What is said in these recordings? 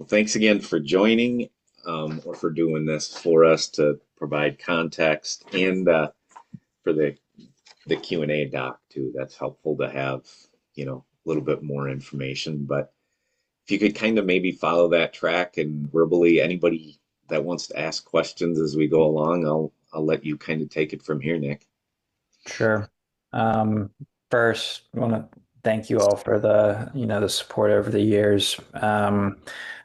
Well, thanks again for joining or for doing this for us to provide context and for the Q&A doc too. That's helpful to have, a little bit more information. But if you could kind of maybe follow that track and verbally anybody that wants to ask questions as we go along, I'll let you kind of take it from here, Nick. Sure. Um, First, I want to thank you all for the support over the years.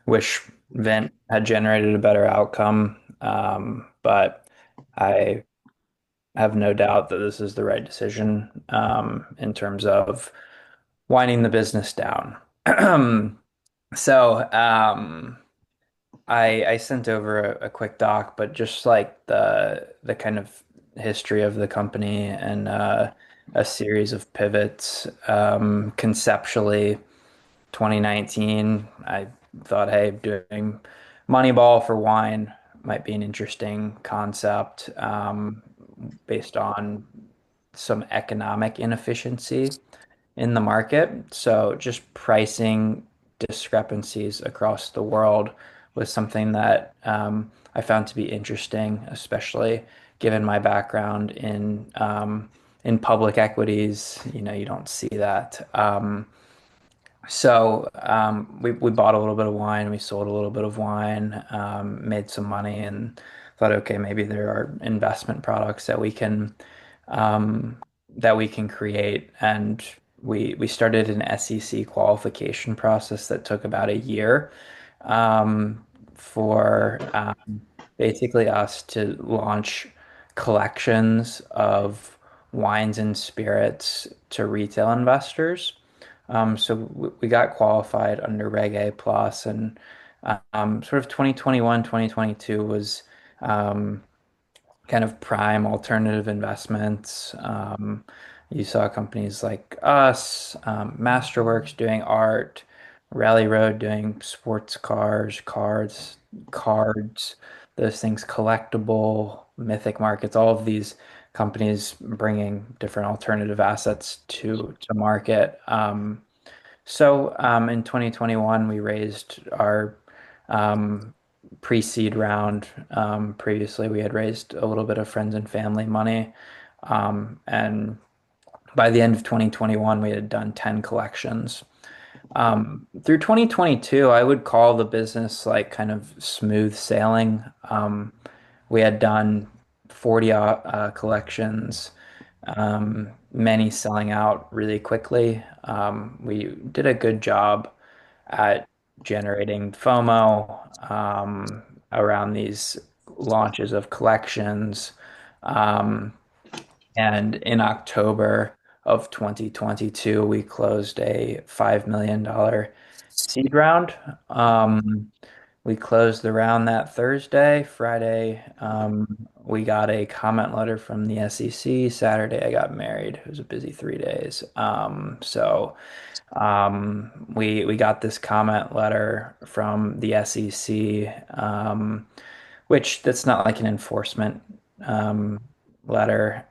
Wish Vint had generated a better outcome, but I have no doubt that this is the right decision, in terms of winding the business down. So, I sent over a quick doc, but just like the kind of history of the company and a series of pivots. Conceptually, 2019, I thought, hey, doing Moneyball for wine might be an interesting concept, based on some economic inefficiency in the market. So just pricing discrepancies across the world was something that I found to be interesting, especially given my background in public equities. You know, you don't see that. We bought a little bit of wine, we sold a little bit of wine, made some money, and thought, okay, maybe there are investment products um, that we can create. And we started an SEC qualification process that took about a year, for basically us to launch collections of wines and spirits to retail investors. We got qualified under Reg A plus, and sort of 2021, 2022 was um, kind of prime alternative investments. You saw companies like us, Masterworks doing art, Rally Road doing sports cars, cards, those things, collectible, Mythic Markets, all of these companies bringing different alternative assets to market. In 2021, we raised our um, pre-seed round. Previously, we had raised a little bit of friends and family money. And by the end of 2021, we had done 10 collections. Through 2022, I would call the business like kind of smooth sailing. We had done 40 collections, many selling out really quickly. We did a good job at generating FOMO, around these launches of collections. Um, and in October of 2022, we closed a $5 million seed round. We closed the round that Thursday. Friday, we got a comment letter from the SEC. Saturday, I got married. It was a busy 3 days. We got this comment letter from the SEC, which that's not like an enforcement letter.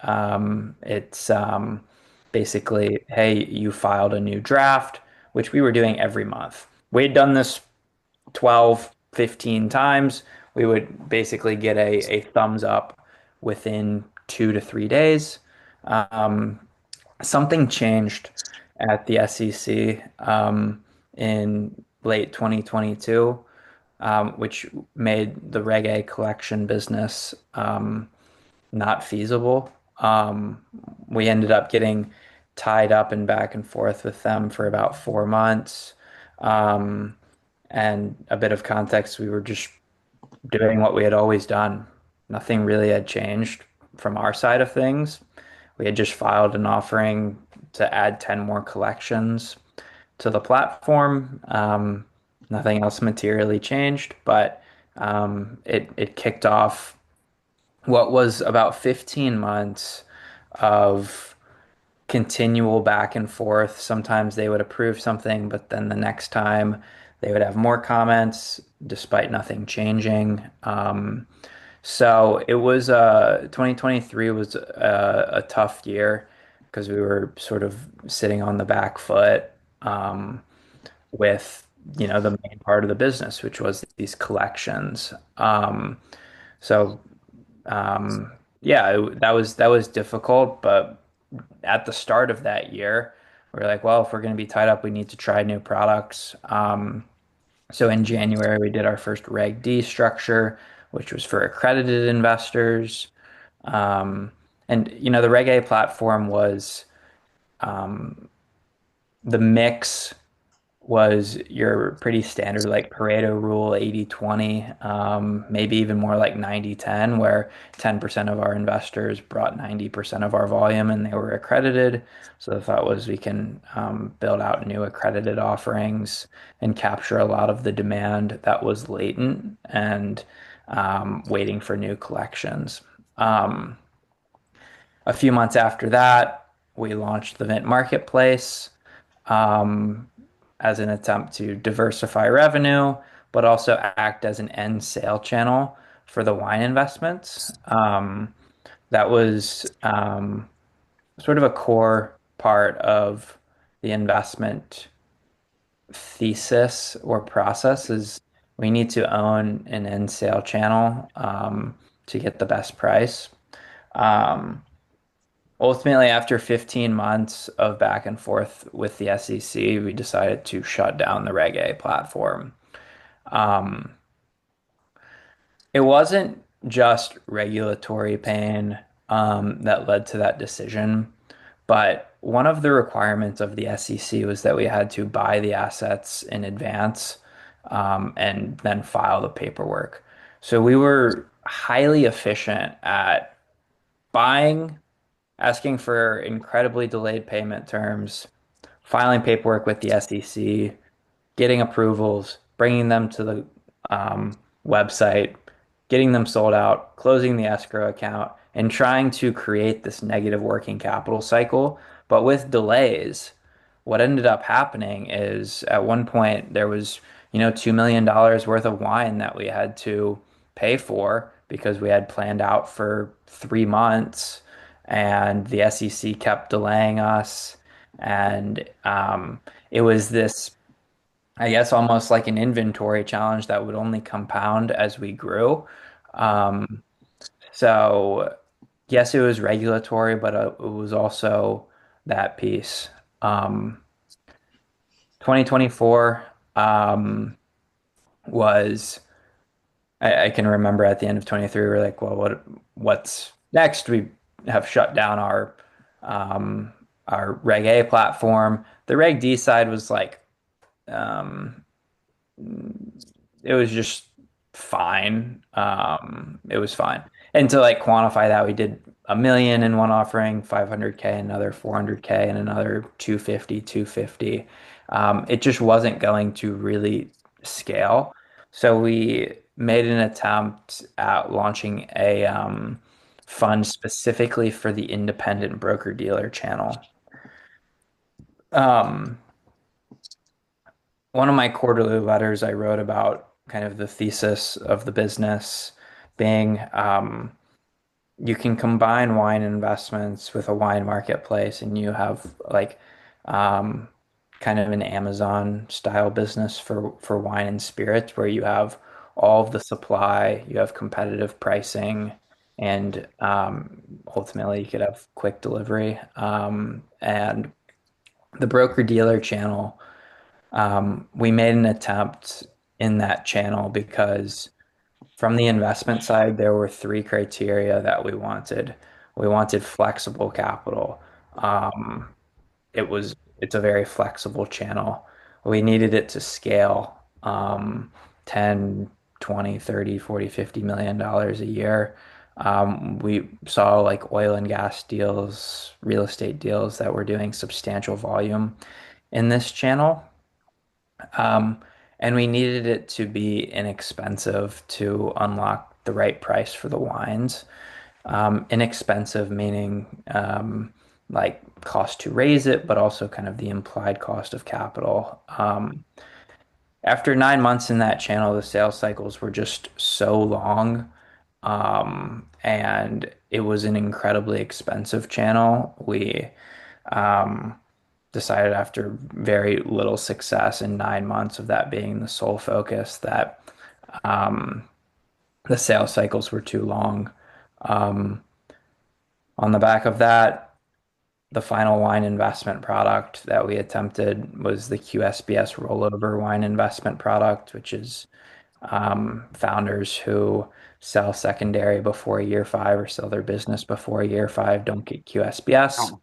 It's basically, hey, you filed a new draft, which we were doing every month. We had done this 12, 15 times. We would basically get a thumbs up within 2 to 3 days. Um, Something changed at the SEC, in late 2022, which made the Reg A collection business not feasible. We ended up getting tied up and back and forth with them for about 4 months. Um, and a bit of context, we were just doing what we had always done. Nothing really had changed from our side of things. We had just filed an offering to add 10 more collections to the platform. Nothing else materially changed, but it kicked off what was about 15 months of continual back and forth. Sometimes they would approve something, but then the next time they would have more comments despite nothing changing. So it was 2023 was a tough year because we were sort of sitting on the back foot, with the main part of the business, which was these collections. So yeah, that was difficult, but at the start of that year, we are like, well, if we're going to be tied up, we need to try new products. So in January, we did our first Reg D structure, which was for accredited investors. Um, and the Reg A platform was the mix was your pretty standard like Pareto rule 80/20, maybe even more like 90/10, where 10% of our investors brought 90% of our volume and they were accredited. So the thought was we can build out new accredited offerings and capture a lot of the demand that was latent and waiting for new collections. Um, a few months after that, we launched the Vint Marketplace um, as an attempt to diversify revenue, but also act as an end sale channel for the wine investments. That was sort of a core part of the investment thesis or process is we need to own an end sale channel to get the best price. Um, Ultimately, after 15 months of back and forth with the SEC, we decided to shut down the Reg A platform. Um, it wasn't just regulatory pain that led to that decision, but one of the requirements of the SEC was that we had to buy the assets in advance and then file the paperwork. So we were highly efficient at buying, asking for incredibly delayed payment terms, filing paperwork with the SEC, getting approvals, bringing them to the website, getting them sold out, closing the escrow account, and trying to create this negative working capital cycle. But with delays, what ended up happening is at one point there was, $2 million worth of wine that we had to pay for because we had planned out for 3 months and the SEC kept delaying us. And it was this, I guess, almost like an inventory challenge that would only compound as we grew. Um, so, yes, it was regulatory, but it was also that piece. Um, 2024 was, I can remember at the end of 23, we were like, well, what's next? We have shut down our Reg A platform. The Reg D side was like, um, it was just fine. It was fine. And to like quantify that, we did 1 million in one offering, 500K, another 400K, and another 250, 250. It just wasn't going to really scale. So we made an attempt at launching a fund specifically for the independent broker-dealer channel. Um, One of my quarterly letters, I wrote about kind of the thesis of the business being you can combine wine investments with a wine marketplace, and you have like um, kind of an Amazon style business for wine and spirits, where you have all of the supply, you have competitive pricing, and ultimately you could have quick delivery. And the broker dealer channel. We made an attempt in that channel because from the investment side, there were three criteria that we wanted. We wanted flexible capital. Um, it's a very flexible channel. We needed it to scale 10, 20, 30, 40, $50 million a year. We saw like oil and gas deals, real estate deals that were doing substantial volume in this channel. Um, and we needed it to be inexpensive to unlock the right price for the wines. Inexpensive meaning like cost to raise it, but also kind of the implied cost of capital. After 9 months in that channel, the sales cycles were just so long. And it was an incredibly expensive channel. decided after very little success in 9 months of that being the sole focus that um, the sales cycles were too long. Um, on the back of that, the final wine investment product that we attempted was the QSBS rollover wine investment product, which is founders who sell secondary before year five or sell their business before year five don't get QSBS. Oh,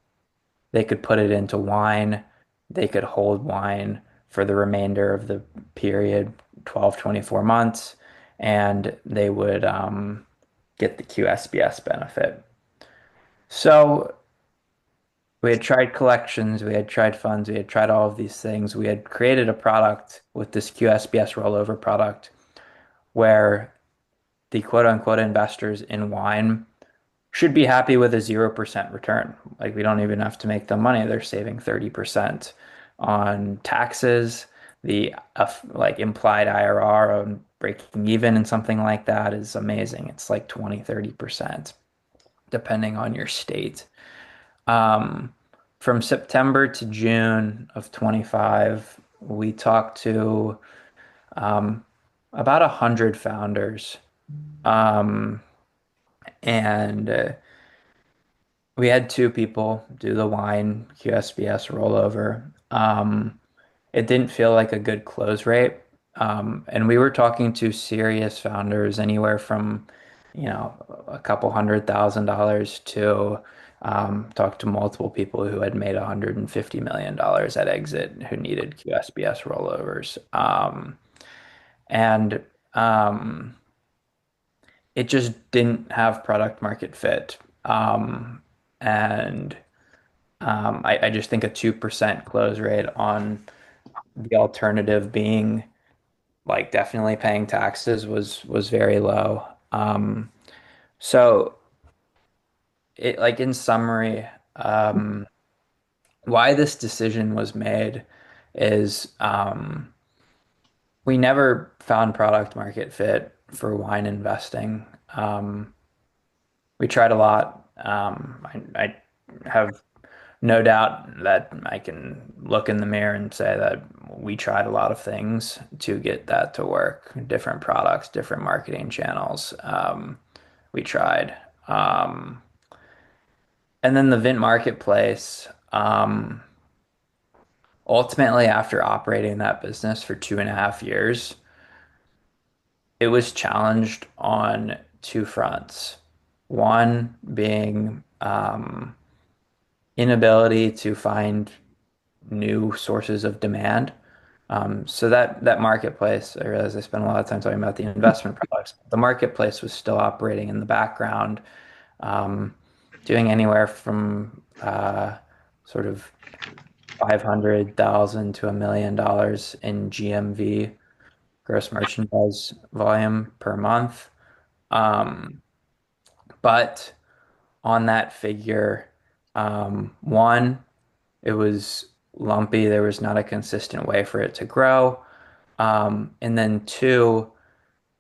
They could put it into wine. They could hold wine for the remainder of the period, 12, 24 months, and they would get the QSBS benefit. So we had tried collections, we had tried funds, we had tried all of these things. We had created a product with this QSBS rollover product where the quote unquote investors in wine should be happy with a 0% return. Like we don't even have to make them money. They're saving 30% on taxes. The like implied IRR on breaking even and something like that is amazing. It's like 20, 30% depending on your state. Um, from September to June of 25, we talked to um, about 100 founders. Um, and we had two people do the wine QSBS rollover. It didn't feel like a good close rate. And we were talking to serious founders anywhere from, a couple $100,000 to talk to multiple people who had made $150 million at exit who needed QSBS rollovers. And um, it just didn't have product market fit. And I just think a 2% close rate on the alternative being like definitely paying taxes was very low. So it like in summary, why this decision was made is we never found product market fit for wine investing. We tried a lot. I have no doubt that I can look in the mirror and say that we tried a lot of things to get that to work. Different products, different marketing channels. We tried. Um, and then the Vint marketplace, ultimately, after operating that business for 2.5 years, it was challenged on two fronts. One being inability to find new sources of demand. So that marketplace, I realize I spent a lot of time talking about the investment products. The marketplace was still operating in the background, um, doing anywhere from sort of 500,000 to $1 million in GMV, gross merchandise volume per month. Um, but on that figure, one, it was lumpy. There was not a consistent way for it to grow. And then two,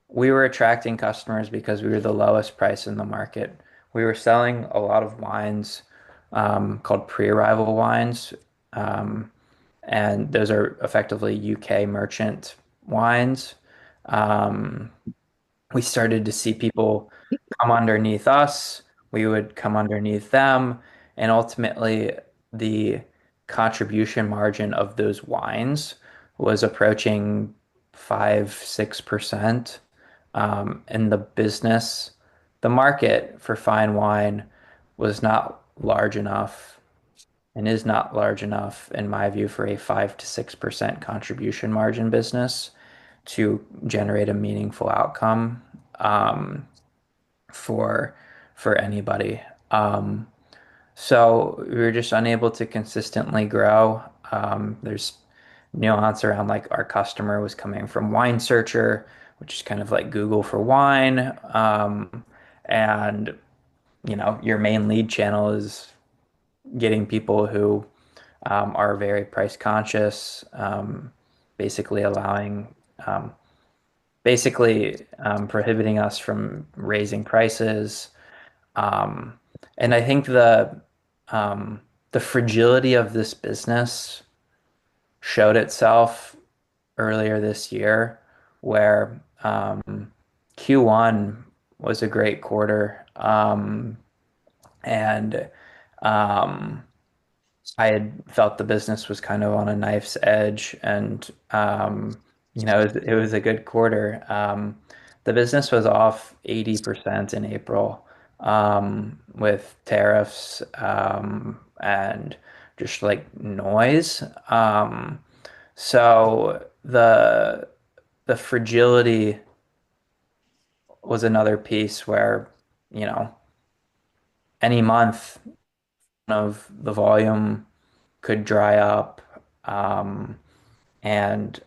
we were attracting customers because we were the lowest price in the market. We were selling a lot of wines called pre-arrival wines, um, and those are effectively UK merchant wines. Um, we started to see people come underneath us. We would come underneath them, and ultimately the contribution margin of those wines was approaching 5, 6%. And the business, the market for fine wine was not large enough and is not large enough, in my view, for a 5 to 6% contribution margin business to generate a meaningful outcome um, for for anybody. So we were just unable to consistently grow. There's nuance around like our customer was coming from Wine Searcher, which is kind of like Google for wine. And your main lead channel is getting people who are very price conscious, basically allowing, um, prohibiting us from raising prices. Um, and I think um, the fragility of this business showed itself earlier this year, where Q1 was a great quarter, and um, I had felt the business was kind of on a knife's edge, and it was a good quarter. The business was off 80% in April, with tariffs, and just like noise. So the fragility was another piece where, you know, any month of the volume could dry up. And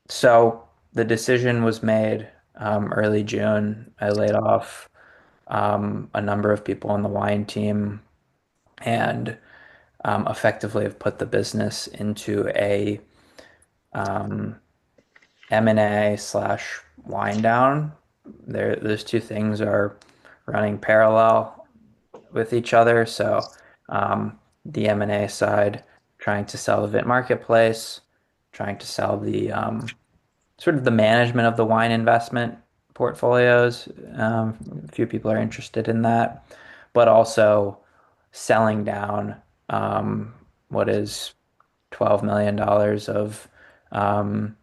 so the decision was made early June. I laid off a number of people on the wine team and effectively have put the business into a um, M&A slash wind down. Those two things are running parallel with each other. So the M&A side, trying to sell the Vint marketplace, trying to sell the sort of the management of the wine investment portfolios. A few people are interested in that, but also selling down what is $12 million of um,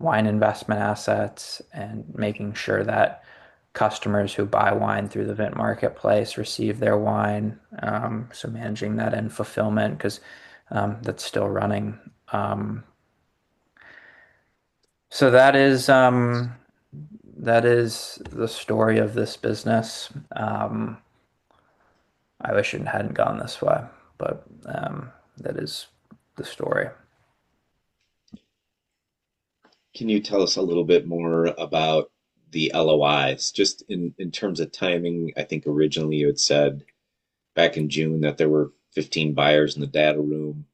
wine investment assets and making sure that customers who buy wine through the Vint marketplace receive their wine. So managing that and fulfillment because that's still running. Um, so that is the story of this business. I wish it hadn't gone this way, but that is the story. Can you tell us a little bit more about the LOIs? Just in terms of timing, I think originally you had said back in June that there were 15 buyers in the data room,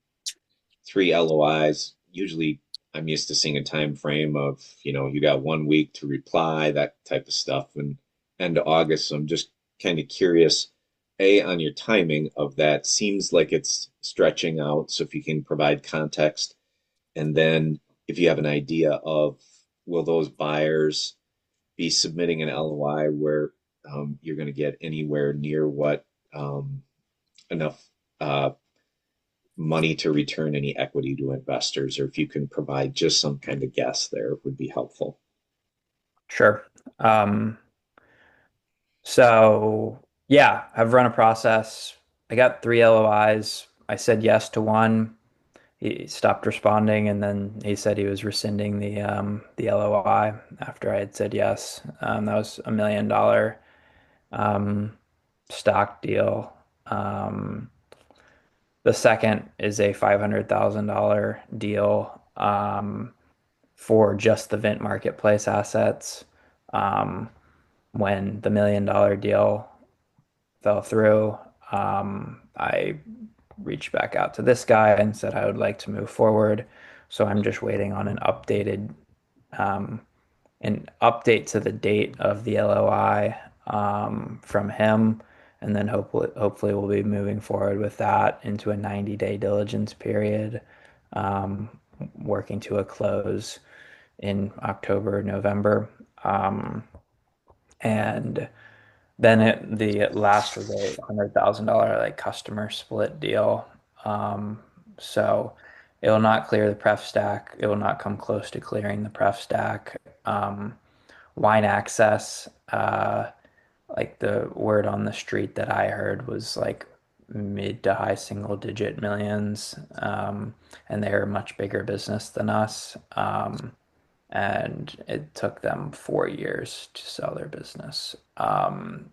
three LOIs. Usually I'm used to seeing a time frame of, you got 1 week to reply, that type of stuff, and end of August. So I'm just kind of curious, A, on your timing of that. Seems like it's stretching out. So if you can provide context, and then if you have an idea of will those buyers be submitting an LOI where you're going to get anywhere near what enough money to return any equity to investors, or if you can provide just some kind of guess there would be helpful. Sure. Um, so yeah, I've run a process. I got three LOIs. I said yes to one. He stopped responding, and then he said he was rescinding the LOI after I had said yes. That was $1 million um, stock deal. The second is a $500,000 deal for just the Vint marketplace assets. Um, when the $1 million deal fell through, I reached back out to this guy and said I would like to move forward. So I'm just waiting on um, an update to the date of the LOI from him, and then hopefully we'll be moving forward with that into a 90-day diligence period, um, working to a close in October, November. And then the last was a $100,000 like customer split deal. Um, so it will not clear the pref stack. It will not come close to clearing the pref stack. Wine access, like the word on the street that I heard was like mid to high single digit millions. And they're a much bigger business than us. And it took them 4 years to sell their business. Um,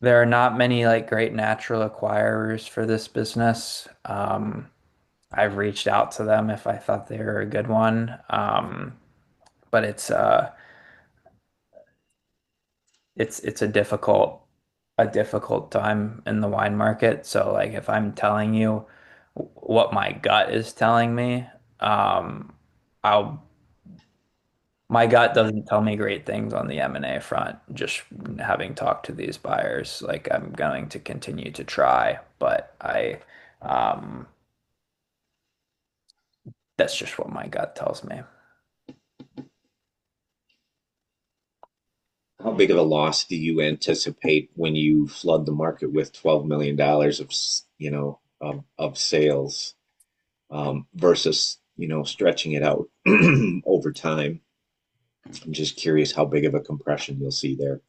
there are not many like great natural acquirers for this business. I've reached out to them if I thought they were a good one. But it's a difficult time in the wine market. So like if I'm telling you what my gut is telling me, um, I'll My gut doesn't tell me great things on the M&A front. Just having talked to these buyers, like I'm going to continue to try, but um, that's just what my gut tells me. How big of a loss do you anticipate when you flood the market with $12 million of, of sales, versus, stretching it out over time? I'm just curious how big of a compression you'll see there.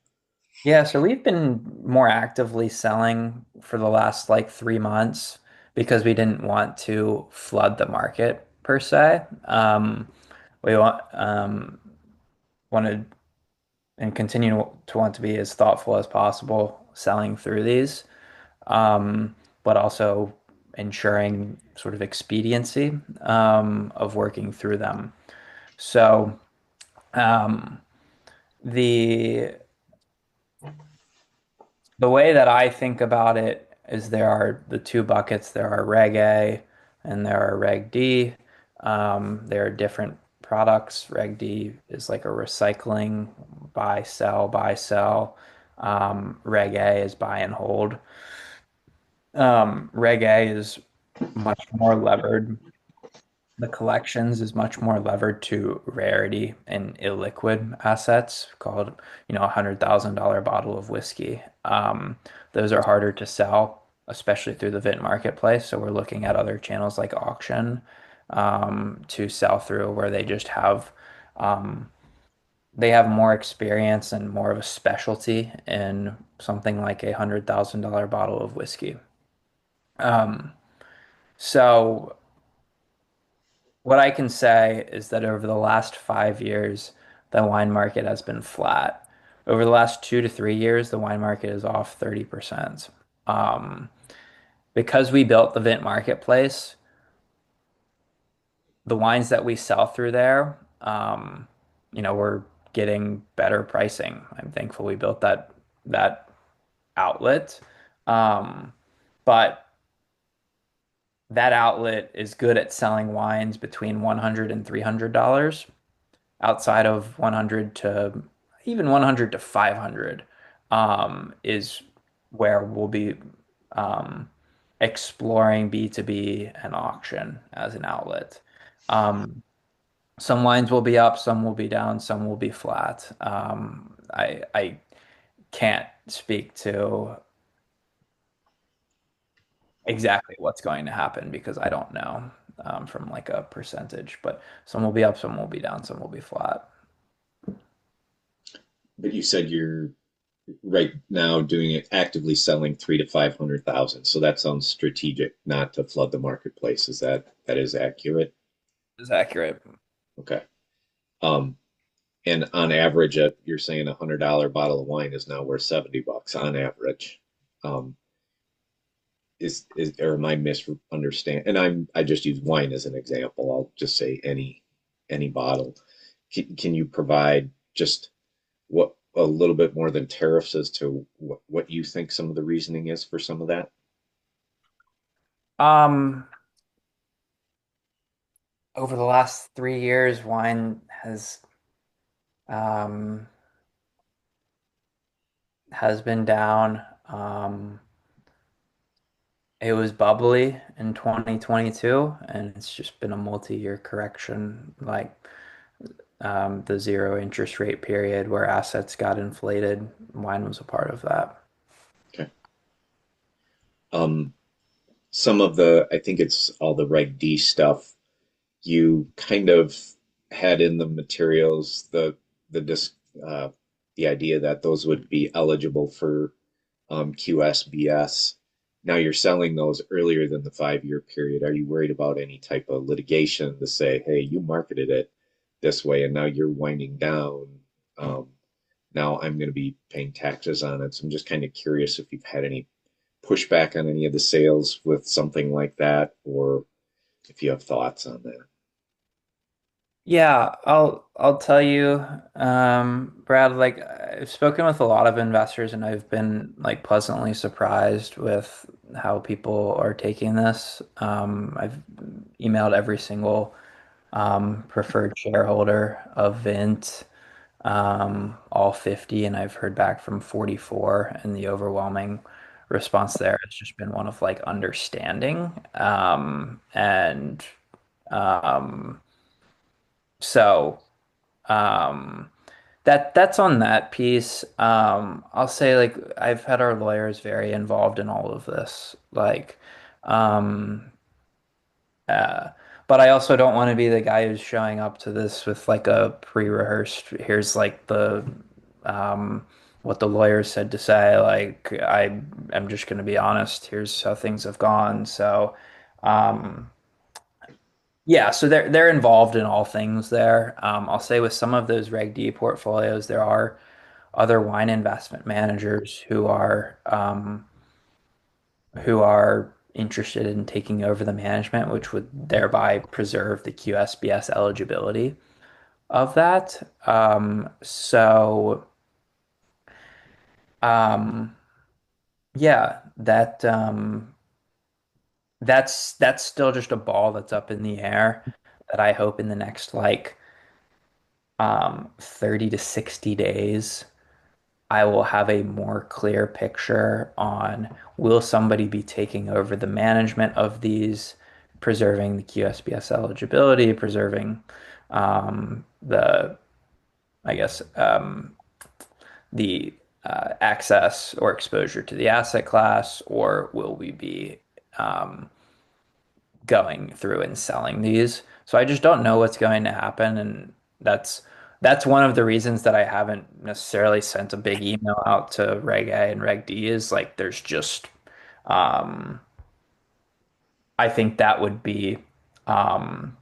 Yeah, so we've been more actively selling for the last like 3 months because we didn't want to flood the market per se. We wanted and continue to want to be as thoughtful as possible selling through these, but also ensuring sort of expediency of working through them. So um, the the way that I think about it is there are the two buckets. There are Reg A and there are Reg D. There are different products. Reg D is like a recycling buy, sell, buy, sell. Reg A is buy and hold. Reg A is much more levered. The collections is much more levered to rarity and illiquid assets called, $100,000 bottle of whiskey. Those are harder to sell, especially through the Vint marketplace. So we're looking at other channels like auction to sell through where um, they have more experience and more of a specialty in something like $100,000 bottle of whiskey. Um, so what I can say is that over the last 5 years, the wine market has been flat. Over the last 2 to 3 years, the wine market is off 30%. Um, because we built the Vint marketplace, the wines that we sell through there, we're getting better pricing. I'm thankful we built that outlet. Um, but that outlet is good at selling wines between 100 and $300. Outside of 100 to even 100 to 500 is where we'll be um, exploring B2B and auction as an outlet. Um, some lines will be up, some will be down, some will be flat. I can't speak to exactly what's going to happen because I don't know from like a percentage, but some will be up, some will be down, some will be flat. But you said you're right now doing it actively selling 3 to 500,000. So that sounds strategic, not to flood the marketplace. That is accurate? Is accurate. Okay. Um, and on average, you're saying $100 bottle of wine is now worth $70 on average. Um, is or am I misunderstanding? And I just use wine as an example. I'll just say any bottle. Can you provide just what a little bit more than tariffs as to what you think some of the reasoning is for some of that? Um, Over the last 3 years, wine um has been down. It was bubbly in 2022, and it's just been a multi-year correction, like the zero interest rate period where assets got inflated. Wine was a part of that. Okay. Um, some of the, I think it's all the Reg D stuff, you kind of had in the materials the disc, the idea that those would be eligible for QSBS. Now you're selling those earlier than the 5 year period. Are you worried about any type of litigation to say, hey, you marketed it this way and now you're winding down? Um, Now I'm going to be paying taxes on it. So I'm just kind of curious if you've had any pushback on any of the sales with something like that, or if you have thoughts on that. Yeah, I'll tell you, Brad, like I've spoken with a lot of investors and I've been like pleasantly surprised with how people are taking this. I've emailed every single preferred shareholder of Vint, all 50, and I've heard back from 44, and the overwhelming response there has just been one of like understanding. And um, so um, that's on that piece. I'll say like I've had our lawyers very involved in all of this. Um, uh, but I also don't want to be the guy who's showing up to this with like a pre-rehearsed, here's like the um what the lawyers said to say. Like I am just going to be honest. Here's how things have gone. So um yeah, so they're involved in all things there. I'll say with some of those Reg D portfolios, there are other wine investment managers who are interested in taking over the management, which would thereby preserve the QSBS eligibility of that. Um, yeah, that's still just a ball that's up in the air that I hope in the next like 30 to 60 days I will have a more clear picture on will somebody be taking over the management of these, preserving the QSBS eligibility, preserving the, I guess, the access or exposure to the asset class, or will we be um, going through and selling these? So I just don't know what's going to happen, and that's that's one of the reasons that I haven't necessarily sent a big email out to Reg A and Reg D is like there's just um I think that would be um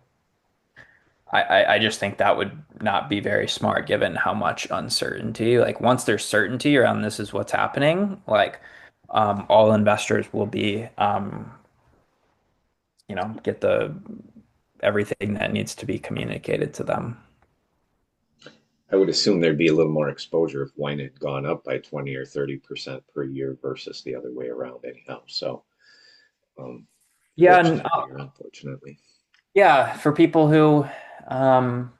I just think that would not be very smart given how much uncertainty. Like once there's certainty around this is what's happening, like all investors will be get the everything that needs to be communicated to them. I would assume there'd be a little more exposure if wine had gone up by 20 or 30% per year versus the other way around, anyhow. So, um, Yeah, and fortunately or unfortunately. yeah, for people who um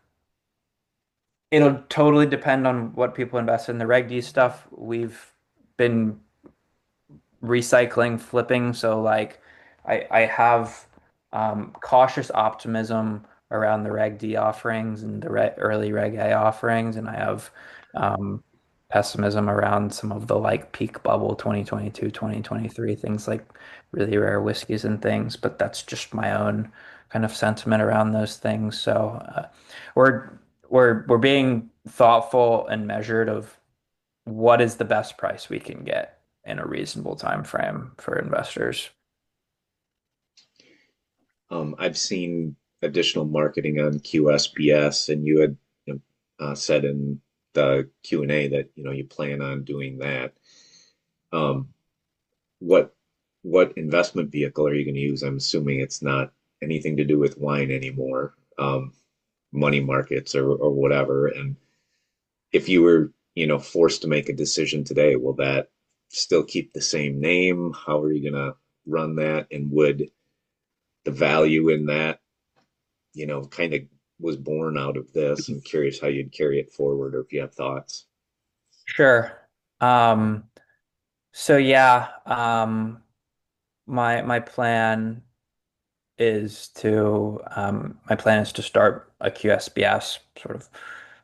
it'll totally depend on what people invest in the Reg D stuff. We've been recycling, flipping. So like I have cautious optimism around the Reg D offerings and the early Reg A offerings, and I have um, pessimism around some of the like peak bubble 2022, 2023 things like really rare whiskeys and things. But that's just my own kind of sentiment around those things. So we're we're being thoughtful and measured of what is the best price we can get in a reasonable time frame for investors. I've seen additional marketing on QSBS, and you had said in the Q&A that you plan on doing that. Um, what what investment vehicle are you going to use? I'm assuming it's not anything to do with wine anymore, money markets or whatever. And if you were forced to make a decision today, will that still keep the same name? How are you going to run that? And would the value in that kind of was born out of this? I'm curious how you'd carry it forward, or if you have thoughts. Sure. Um, so yeah, my plan my plan is to start a QSBS sort of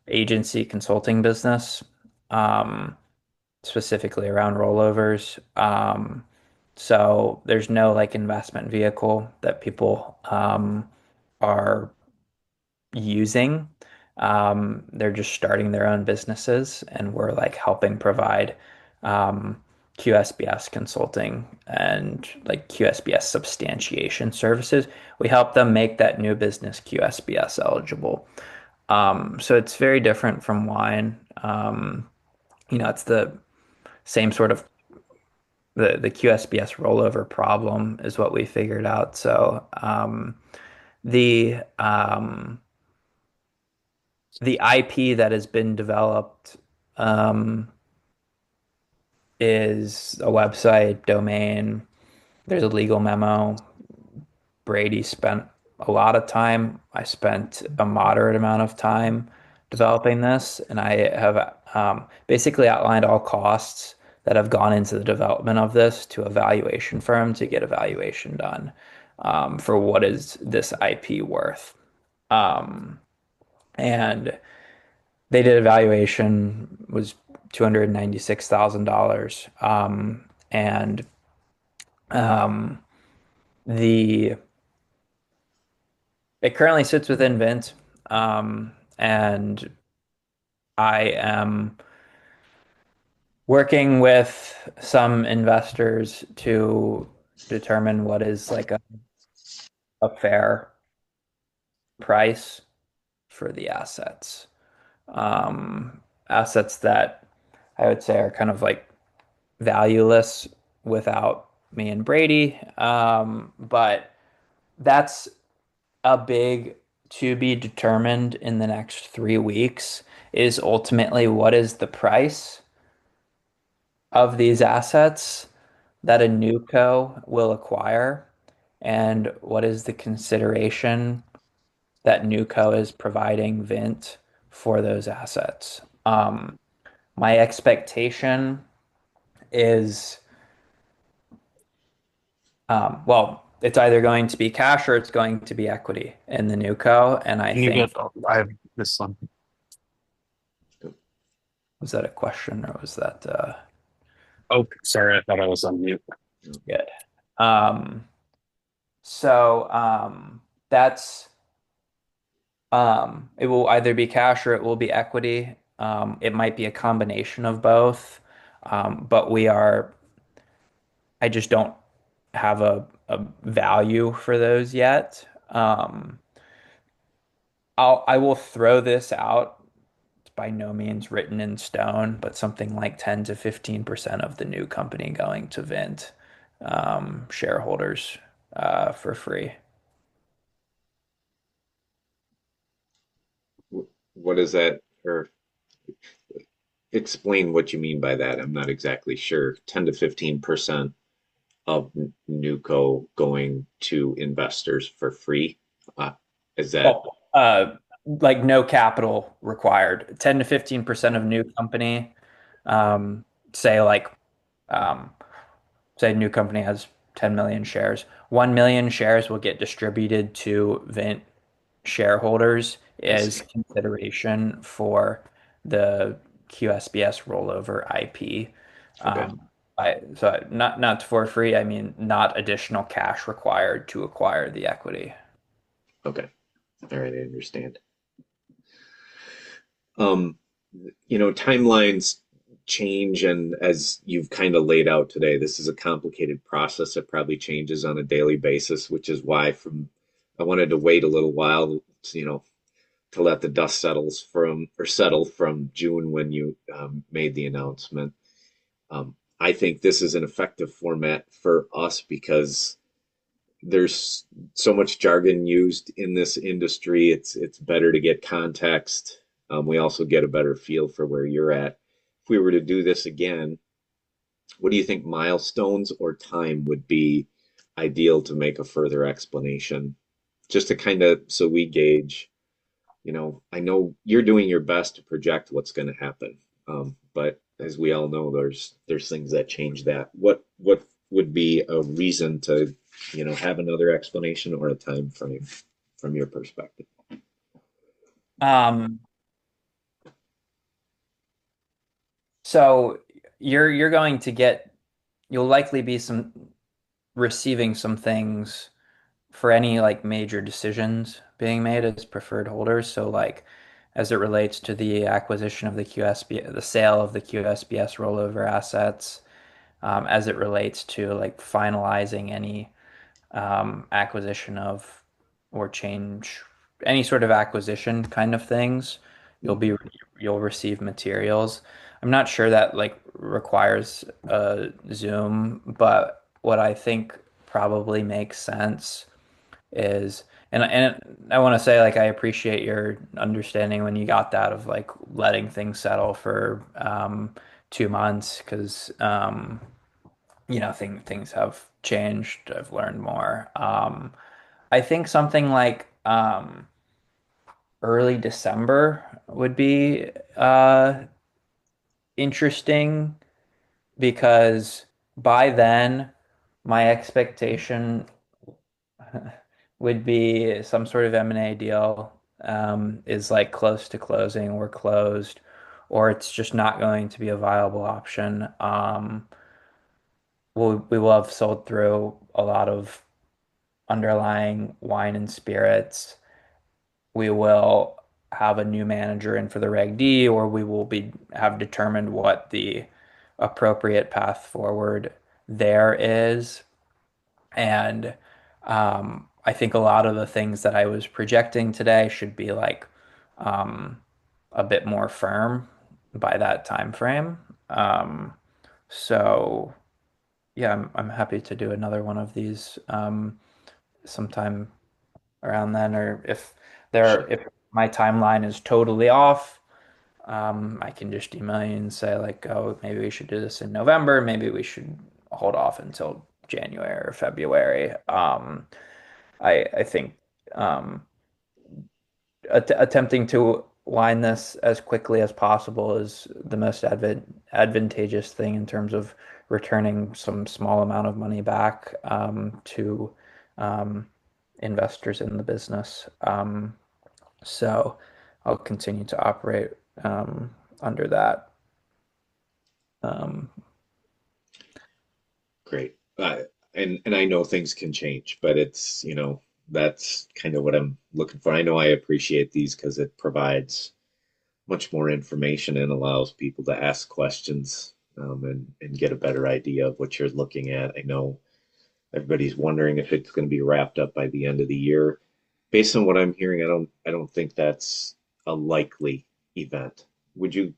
agency consulting business, um, specifically around rollovers. So there's no like investment vehicle that people are using. They're just starting their own businesses, and we're like helping provide um, QSBS consulting and like QSBS substantiation services. We help them make that new business QSBS eligible. So it's very different from wine. It's the same sort of the QSBS rollover problem is what we figured out. So the the IP that has been developed um, is a website domain. There's a legal memo. Brady spent. a lot of time. I spent a moderate amount of time developing this, and I have basically outlined all costs that have gone into the development of this to a valuation firm to get a valuation done for what is this IP worth. Um, and they did a valuation was $296,000. And um, the it currently sits within Vint, and I am working with some investors to determine what is like a fair price for the assets. Assets that I would say are kind of like valueless without me and Brady. But that's a big to be determined in the next 3 weeks is ultimately what is the price of these assets that a new co will acquire, and what is the consideration that new co is providing Vint for those assets. My expectation is, well, it's either going to be cash or it's going to be equity in the new co. And I Can you think, get, I have this one. was that a question or was that Oh, sorry, I thought I was on mute. good? Um, so that's it will either be cash or it will be equity. It might be a combination of both. But I just don't have a value for those yet. I will throw this out. It's by no means written in stone, but something like 10 to 15% of the new company going to Vint shareholders for free. What is that? Or explain what you mean by that. I'm not exactly sure. 10 to 15% of Nuco going to investors for free. Uh, is that Well, like no capital required. 10 to 15% of new company, um, say like um, say new company has 10 million shares. 1 million shares will get distributed to Vint shareholders I as see. consideration for the QSBS rollover IP. Okay. So not for free, I mean not additional cash required to acquire the equity. Okay. All right. I understand. Um, timelines change, and as you've kind of laid out today, this is a complicated process that probably changes on a daily basis, which is why from I wanted to wait a little while, to let the dust settle from June when you made the announcement. I think this is an effective format for us because there's so much jargon used in this industry. It's better to get context. We also get a better feel for where you're at. If we were to do this again, what do you think milestones or time would be ideal to make a further explanation? Just to kind of so we gauge, I know you're doing your best to project what's going to happen, but as we all know, there's things that change that. What would be a reason to, have another explanation or a time frame from your perspective? Um, so you're going to get you'll likely be some receiving some things for any like major decisions being made as preferred holders. So like as it relates to the acquisition of the QSB, the sale of the QSBS rollover assets, as it relates to like finalizing any acquisition of or change any sort of acquisition kind of things, you'll be you'll receive materials. I'm not sure that like requires a Zoom, but what I think probably makes sense is and I want to say like I appreciate your understanding when you got that of like letting things settle for 2 months because things have changed. I've learned more. I think something like early December would be interesting because by then my expectation would be some sort of M&A deal is like close to closing or closed, or it's just not going to be a viable option. We will have sold through a lot of underlying wine and spirits. We will have a new manager in for the Reg D, or we will be have determined what the appropriate path forward there is. And I think a lot of the things that I was projecting today should be like um, a bit more firm by that time frame. Um, so yeah, I'm happy to do another one of these sometime around then, or Sure. if my timeline is totally off, I can just email you and say like, oh, maybe we should do this in November, maybe we should hold off until January or February. I think um, attempting to wind this as quickly as possible is the most advantageous thing in terms of returning some small amount of money back to um, investors in the business. So I'll continue to operate under that. Um, Great. And I know things can change, but it's, that's kind of what I'm looking for. I know I appreciate these because it provides much more information and allows people to ask questions, and get a better idea of what you're looking at. I know everybody's wondering if it's going to be wrapped up by the end of the year. Based on what I'm hearing, I don't think that's a likely event. Would you?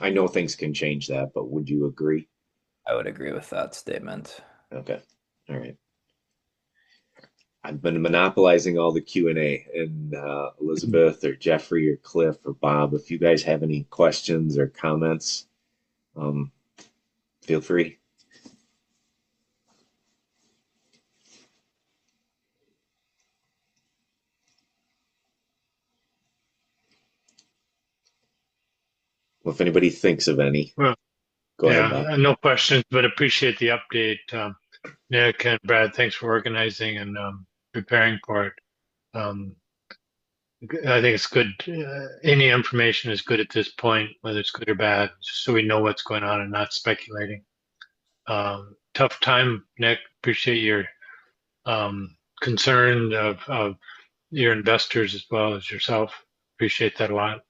I know things can change that, but would you agree? I would agree with that statement. Okay. All right. I've been monopolizing all the Q&A, and Elizabeth or Jeffrey or Cliff or Bob, if you guys have any questions or comments, um, feel free. Well, if anybody thinks of any, Well, go ahead, Bob. yeah, no questions, but appreciate the update. Nick and Brad, thanks for organizing and preparing for it. Um, I think it's good. Any information is good at this point, whether it's good or bad, just so we know what's going on and not speculating. Tough time, Nick. Appreciate your concern of your investors as well as yourself. Appreciate that a lot,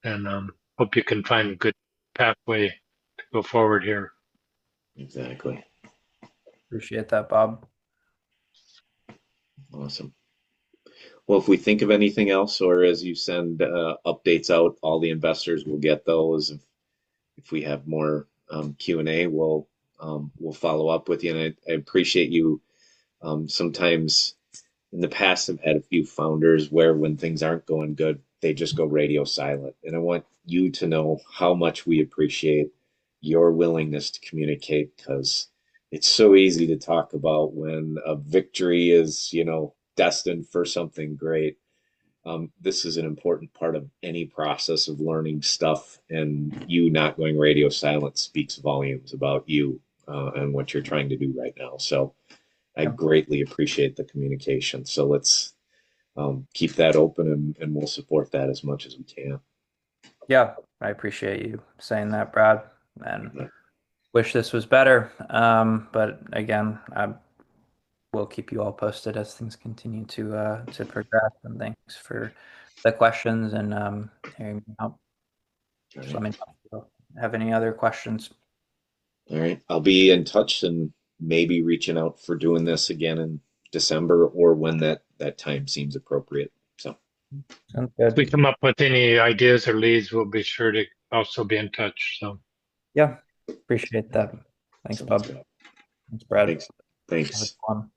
and hope you can find a good pathway to go forward here. Exactly. Appreciate that, Bob. Awesome. Well, if we think of anything else, or as you send updates out, all the investors will get those. If we have more Q&A, we'll follow up with you. And I appreciate you. Sometimes in the past, I've had a few founders where when things aren't going good, they just go radio silent. And I want you to know how much we appreciate your willingness to communicate, because it's so easy to talk about when a victory is, destined for something great. This is an important part of any process of learning stuff, and you not going radio silent speaks volumes about you, and what you're trying to do right now. So I Yeah. greatly appreciate the communication. So let's keep that open, and we'll support that as much as we can. Yeah, I appreciate you saying that, Brad, and wish this was better. But again, I will keep you all posted as things continue to progress. And thanks for the questions and hearing me out. All Just let me right. know if you have any other questions. All right. I'll be in touch and maybe reaching out for doing this again in December or when that time seems appropriate. So, Sounds If we good. come up with any ideas or leads, we'll be sure to also be in touch. So Yeah, appreciate that. Thanks, sounds Bob. good. Thanks, Brad. Thanks. Have a good Thanks. one.